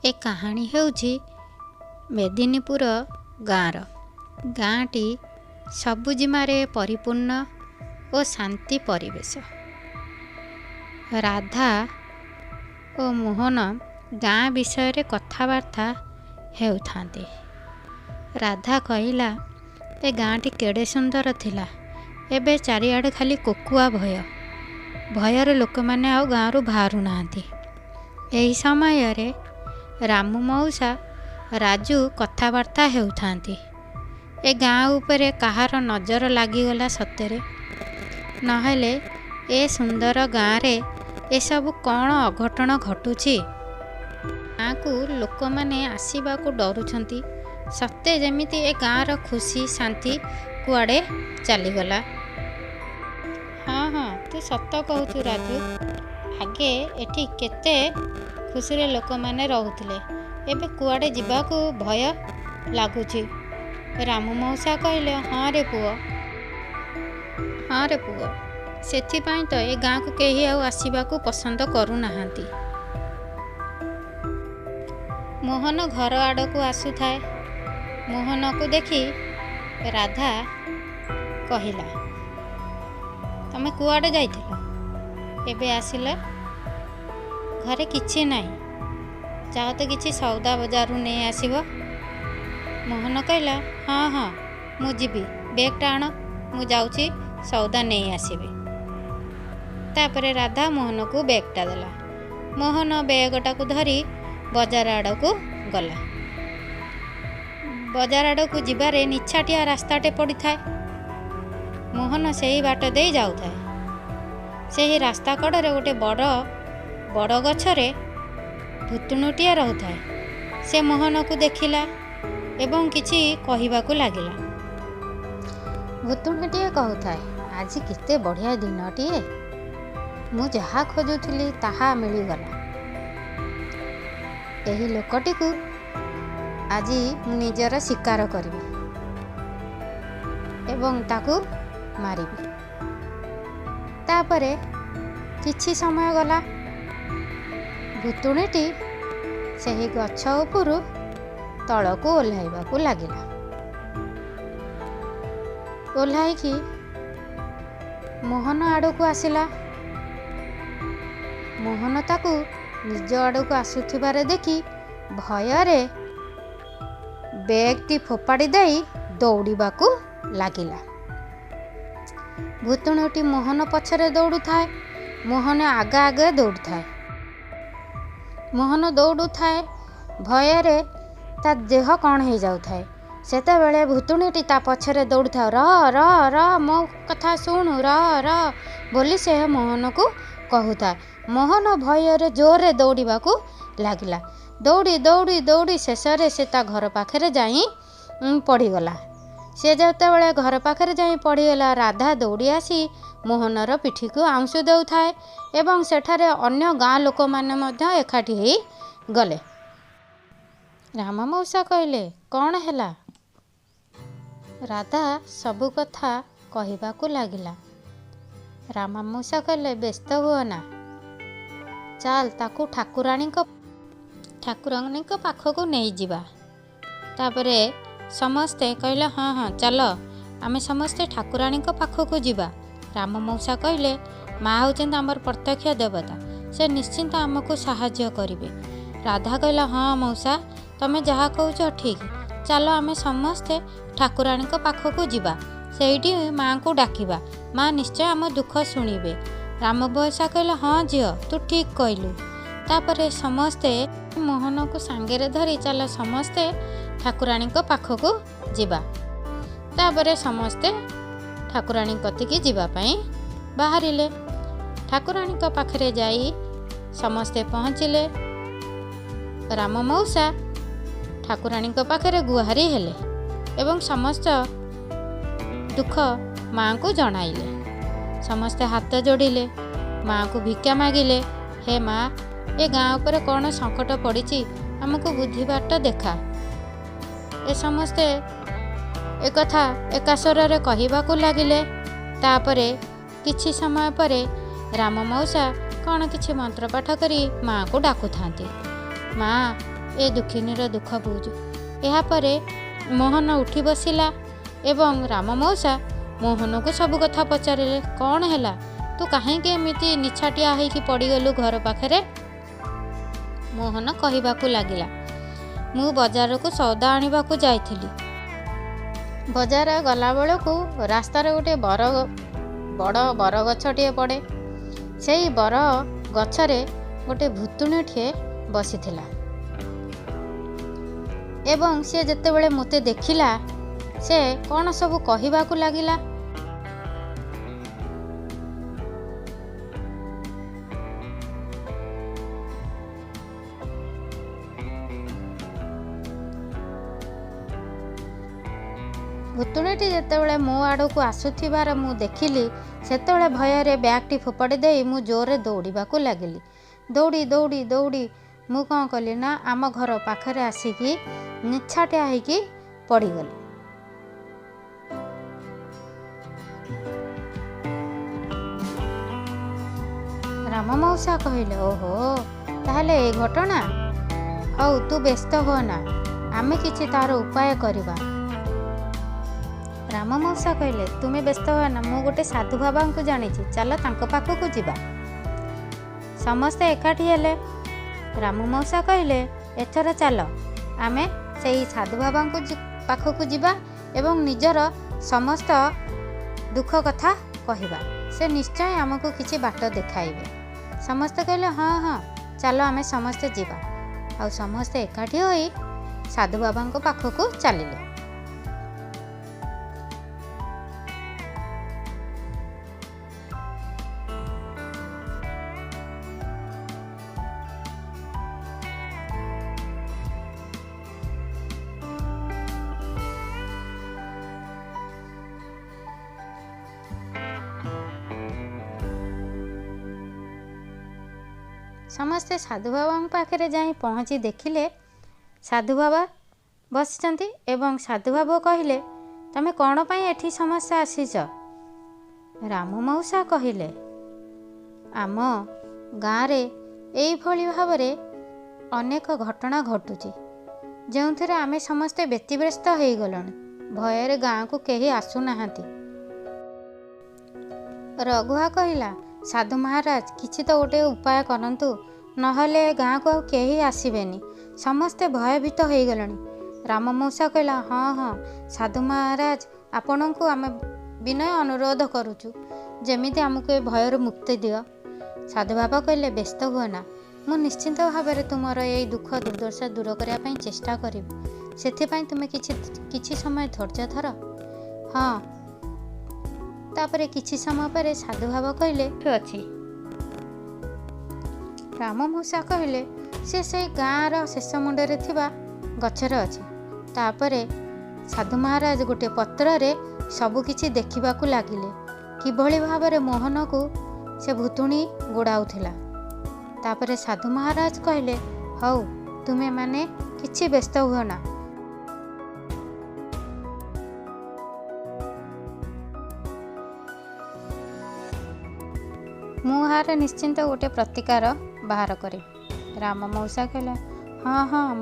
ए कहानी हेउछि मेदिनीपुर गाँर। गाँटी सबुजिमारे परिपूर्ण और शांति परिवेश। राधा और मोहन गाँ विषय रे कथबार्ता हेउथांती। राधा कहिला, ए गाँटी केड़े सुंदर थिला, एबे चारिआडे खाली कोकुआ भय। भयर लोक माने आउ गाँरु बाहरु नाहांती। एही समय रे रामू मौसा राजू कथबार्ता हेउथांती। ए गाँ उपरे कहार नजर लागिगला सतेरे। नहेले ए सुंदर गाँ रे ए सब कौन अघटन घटुछि। गाँ को लोक माने आसीबाकू डरुछंती। सत्य जेमिति ए गाँर खुशी शांति कुआडे चलीगला। हाँ हाँ तू सत कहतु राजू। आगे एठी केते खुशी रे लोक माने रहुथिले, एबे कुआडे जिबाकू भय लागुछि। रामू मौसा कहले, हाँ रे पुओ, सेथिपाई तो ए गाँ को केही आउ आसीबाकू पसंद करू नाहांती। मोहन घर आड़कू आसुथाए। मोहन को देखी राधा कहिला, तमे कुआडे जाइथिल, एबे आसिल? घरे किछि नाही, जाओ तो किछि सौदा बजारू नहीं आसीबो। मोहन कहला, हाँ हाँ मु जीबी, बेगटा आण, मु जाउची सौदा नहीं आसीबी। तापरे राधा मोहन को बेगटा देला। मोहन बेगटा को धरी बजार आड़कू गला। बजार आड़कू जिबारे निछाटिया रास्ताटे पड़ी थाए। मोहन सेही बाट दे जाउथाए। सेही रास्ता कड़े गोटे बड़ गछरे भुतुणुटिए रहुथाए। से मोहन को देखिला एवं किछि कहिबाकू लागिला। भुतुणुटिए कहूथाए, आज केते बढ़िया दिनटिए, मु जहा खोजुथिली ताहा मिलिगला। एही लोकटी को आज मु निजर शिकार करिबी एवं ताकू मारिबी। तापरे किछि समय गला। भुतुणीटी सेही गछ उपरु तळकू ओह्लाइबाकू लागिला। ओह्लाइकी मोहन आड़कू आसिला। मोहन ताकू निज आड़कू आसुथिबारे देखी भୟରେ बेगटी फोपाड़ी देई दौड़ीबाकू लागिला। भुतुणीटी मोहन पछरे दौड़ुथाए। मोहन आगे आगे दौड़ुथाए। मोहन दौड़ुथाए भୟରେ ता देह कौन हो जाउथाए। सेतेबेले भुतुणीटी ता पछरे दौड़ुथाए। र मो कथा शुणु, र बोली से मोहन को कहूथाए। मोहन भୟରେ जोरे दौड़ीबाकू लागिला। दौड़ी दौड़ी दौड़ी शेषरे से ता घर पाखरे जाई पड़ीगला। से जेतेबेले घर पाखरे जाई पड़ीगला, राधा दौड़ी आसी मोहनर पिठी को आउंसु देउथाए एवं सेठारे अन्य गाँ लोक माने मध्य एकाठी होई गले। राम मौसा कहले, कौन हैला? राधा सबु कथा कहिबाकू लागिला। राम मौसा कहले, व्यस्त हुओ ना, चाल ताकू ठाकुराणी पाखकू नहीं जिबा। तापरे समस्ते कहले, हाँ हाँ चल आमे समस्ते ठाकुराणी पाखकू जिबा। राम मौसा कहले, माँ होचंत आमर प्रत्यक्ष देवता, से निश्चिंत आमको साहाय्य करिवे। राधा कहला, हाँ मौसा तमे जहा कहूच ठीक, चलो आमे समस्ते ठाकुराणी पाखकू जिबा, सेठी माँ को डाकिबा, माँ निश्चय आम दुख शुणिबे। राम मौसा कहला, हाँ झियो तू ठीक कहलु। तापरे समस्ते मोहन को सांगेरे धरी चल समस्ते ठाकुराणी पाखकू जिबा। तापरे समस्ते ठाकुराणी कतिकी जीवा पाई बाहरिले। ठाकुराणी पाखरे जाई समस्ते पहुँचिले। राम मौसा ठाकुराणी पाखरे गुहारी हेले एवं समस्त दुख माँ को जणाइले। समस्ते हाथ जोड़िले, माँ को भिक्षा मागिले। हे माँ, ए गाँ पर कौन संकट पड़ी, आमको बुद्धि बाट देखा। ए समस्ते एक कथा एका स्वरे कहिबाकू लागिले। तापरे किछि समय परे राम मौसा कौन किछि मंत्र पाठ करी माँ को डाकुथांती। माँ ए दुखिनीर दुख बुझु। यापर मोहन उठी बसिला एवं राम मौसा मोहन को सब कथा पचारे, कौन है तू कहीं एमती निछाटिया होइकी पड़गलु घर पाखे। मोहन कहवाकू लगिला, मु बजार को सौदा आनिबा को जाइथिली। बजार गला बेलू रास्तार गोटे बड़ बरगछटे पड़े। से बर गछरे गोटे भूतुणीटे बसीथिला एवं से जेतेबेले मते देखिला से कौन सब कहवाकू लगिला। भूतुणीटी जेतेबेले मो आड़ को आसुथिबार मु देखिली, सेतेबेले भୟରେ ब्यागटी फोपाड़ी दे मु जोरे दौड़ाकू लगिली। दौड़ी दौड़ी दौड़ी मु कौन कली ना आम घर पाखरे आसिकी निछाटिया होइकी पड़गली। राम मौसा कहले, ओहो ताहले ए घटना, हौ तू व्यस्त हो ना, आमे किछि तार उपाय करिबा। राम मौसा कहले, तुमे व्यस्त हो ना, मु गोटे साधु बाबा को जानी, चल तांको पाखकू जिबा। समस्ते एकाठी हेले। राम मौसा कहले, एथर चल आमे सेई साधु बाबा पाखकू जिबा एवं निजर समस्त दुख कथा कहिबा, से निश्चय आमको किछि बाट देखाइबे। समस्ते कहले, हाँ हाँ चल आमे समस्ते जिबा। आ समस्ते एकाठी होई साधु बाबा पाखकू चलिले। समस्ते साधु बाबा पाखे जाई पहुँची देखिले साधु बाबा बसिचंती एवं साधु बाबा कहले, तमे कौन पाई एठी समस्या आसीच? राम मौसा कहले, आम गाँव रे एई भली भावरे अनेक घटना घटुची, जो आमे समस्ते व्यतिव्यस्त हो गलुनी, भୟରେ गाँ को केही आसुनाहांती। रघुआ कहला, साधु महाराज किछि तो गोटे उपाय करंतु, नहले गाँ को केही आसीबेनी, समस्ते भयभीत हो गलुनी। राम मौसा कहला, हाँ हाँ साधु महाराज आपण को आमे विनय अनुरोध करुचु, जेमिति आमको ए भयर मुक्ति दियो। साधु बाबा कहले, व्यस्त हुआ ना, मु निश्चिंत भाव में तुमर ये दुख दुर्दशा दूर करने चेष्टा करी, से तुम किछि समय धैर्य धर। हाँ तापरे किछि समय पर साधु बाबा कहले, अच्छी। राम मौसा कहले, से गाँव शेष मुंडरे थिबा गछर अच्छी। तापरे साधु महाराज गोटे पत्र रे सबु किछि देखिबाकू लागिले, किभली भाबरे मोहन को से भूतुणी गोड़ाउथिला। तापरे साधु महाराज कहले, हौ तुमे माने किछि व्यस्त हुओ ना, मुहार निश्चिंत गोटे प्रतिकार बाहर करे। राम मौसा कहला, हाँ हाँ